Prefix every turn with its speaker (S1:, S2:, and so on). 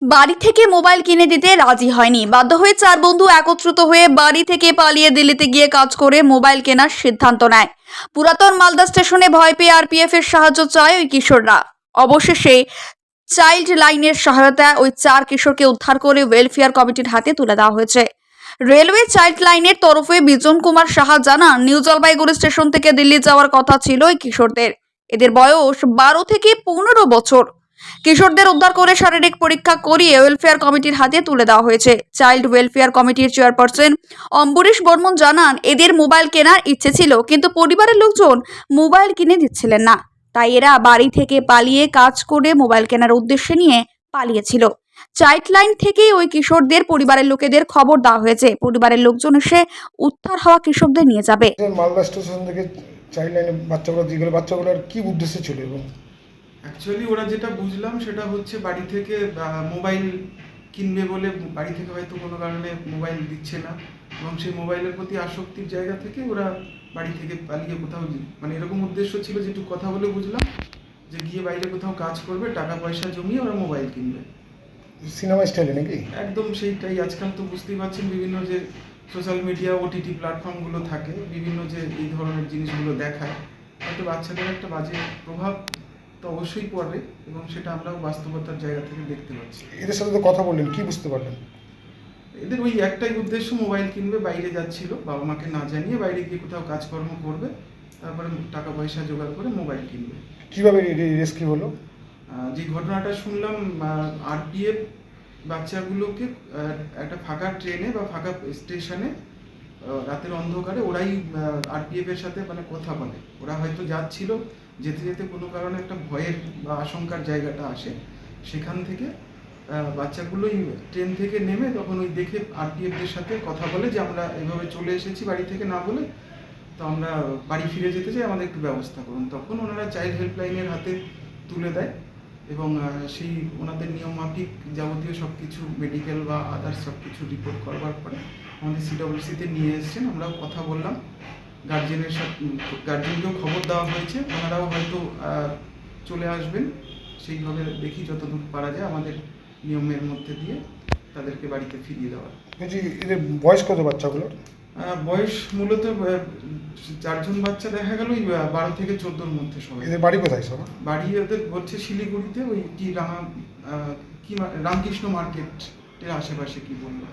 S1: বাড়ি থেকে মোবাইল কিনে দিতে রাজি হয়নি, বাধ্য হয়ে চার বন্ধু একত্রিত হয়ে বাড়ি থেকে পালিয়ে দিল্লিতে গিয়ে কাজ করে মোবাইল কেনার সিদ্ধান্ত নেয়। পুরাতন মালদা স্টেশনে ভয় পেয়ে আরপিএফ এর সাহায্য চায় ওই কিশোররা। অবশেষে চাইল্ড লাইনের সহায়তায় ওই চার কিশোরকে উদ্ধার করে ওয়েলফেয়ার কমিটির হাতে তুলে দেওয়া হয়েছে। রেলওয়ে চাইল্ড লাইনের তরফে বিজন কুমার সাহা জানান, নিউ জলপাইগুড়ি স্টেশন থেকে দিল্লি যাওয়ার কথা ছিল এই কিশোরদের। এদের বয়স 12 থেকে 15 বছর। কিশোরদের উদ্ধার করে শারীরিক পরীক্ষা করিয়ে ওয়েলফেয়ার কমিটির হাতে তুলে দেওয়া হয়েছে। চাইল্ড ওয়েলফেয়ার কমিটির চেয়ারপারসন অম্বরীশ বর্মন জানান, এদের মোবাইল কেনার ইচ্ছে ছিল, কিন্তু পরিবারের লোকজন মোবাইল কিনে দিচ্ছিলেন না। তাই এরা বাড়ি থেকে পালিয়ে কাজ করে মোবাইল কেনার উদ্দেশ্য নিয়ে পালিয়েছিল। চাইল্ড লাইন থেকেই ওই কিশোরদের পরিবারের লোকেদের খবর দেওয়া হয়েছে। পরিবারের লোকজন এসে উদ্ধার হওয়া কিশোরদের নিয়ে যাবে।
S2: মালদা স্টেশন থেকে চাইল্ড লাইনে বাচ্চাগুলো দিয়ে গেলো, বাচ্চাগুলোর কি উদ্দেশ্য ছিল? এবং
S3: অ্যাকচুয়ালি ওরা যেটা বুঝলাম সেটা হচ্ছে বাড়ি থেকে মোবাইল কিনবে বলে বাড়ি থেকে হয়তো কোনো কারণে মোবাইল দিচ্ছে না, এবং সেই মোবাইলের প্রতি আসক্তির জায়গা থেকে ওরা বাড়ি থেকে পালিয়ে কোথাও মানে এরকম উদ্দেশ্য ছিল, যেটুকু কথা বলে বুঝলাম যে গিয়ে বাইরে কোথাও কাজ করবে, টাকা পয়সা জমিয়ে ওরা মোবাইল কিনবে।
S2: সিনেমা স্টাইলে নাকি?
S3: একদম সেইটাই। আজকাল তো বুঝতেই পারছেন বিভিন্ন যে সোশ্যাল মিডিয়া ওটিটি প্ল্যাটফর্মগুলো থাকে, বিভিন্ন যে এই ধরনের জিনিসগুলো দেখায়, হয়তো বাচ্চাদের একটা বাজে প্রভাব তো অবশ্যই পড়বে, এবং সেটা আমরাও বাস্তবতার জায়গা থেকে দেখতে পাচ্ছি।
S2: এদের সাথে তো কথা বললেন, কি বুঝতে পারলেন?
S3: এদের ওই একটাই উদ্দেশ্য, মোবাইল কিনবে, বাইরে যাচ্ছিল, বাবা মাকে না জানিয়ে বাইরে গিয়ে কোথাও কাজকর্ম করবে, তারপরে টাকা পয়সা জোগাড় করে মোবাইল কিনবে।
S2: কীভাবে রেস্কিউ হলো?
S3: যে ঘটনাটা শুনলাম, আরপিএফ বাচ্চাগুলোকে একটা ফাঁকা ট্রেনে বা ফাঁকা স্টেশনে রাতের অন্ধকারে ওরাই আরপিএফ এর সাথে মানে কথা বলে। ওরা হয়তো যাচ্ছিল, যেতে যেতে কোনো কারণে একটা ভয়ের বা আশঙ্কার জায়গাটা আসে, সেখান থেকে বাচ্চাগুলোই ট্রেন থেকে নেমে তখন ওই দেখে আরপিএফদের সাথে কথা বলে যে আমরা এভাবে চলে এসেছি বাড়ি থেকে না বলে, তো আমরা বাড়ি ফিরে যেতে চাই, আমাদের একটু ব্যবস্থা করুন। তখন ওনারা চাইল্ড হেল্পলাইনের হাতে তুলে দেয়, এবং সেই ওনাদের নিয়ম মাফিক যাবতীয় সব কিছু মেডিকেল বা আদার্স সব কিছু রিপোর্ট করবার পরে আমাদের সিডব্লিউসিতে নিয়ে এসেছেন। আমরাও কথা বললাম, গার্জেনের সাথে, গার্জেনকেও খবর দেওয়া হয়েছে, ওনারাও হয়তো চলে আসবেন। সেইভাবে দেখি যতদূর পারা যায় আমাদের নিয়মের মধ্যে দিয়ে তাদেরকে বাড়িতে ফিরিয়ে দেওয়ার।
S2: বলছি, এদের বয়স কত বাচ্চাগুলোর?
S3: বয়স মূলত চারজন বাচ্চা দেখা গেল ওই 12 থেকে 14-র মধ্যে সবাই।
S2: এদের বাড়ি কোথায় সব?
S3: বাড়ি ওদের হচ্ছে শিলিগুড়িতে, ওই কি রামকৃষ্ণ মার্কেটের আশেপাশে, কি বলবো।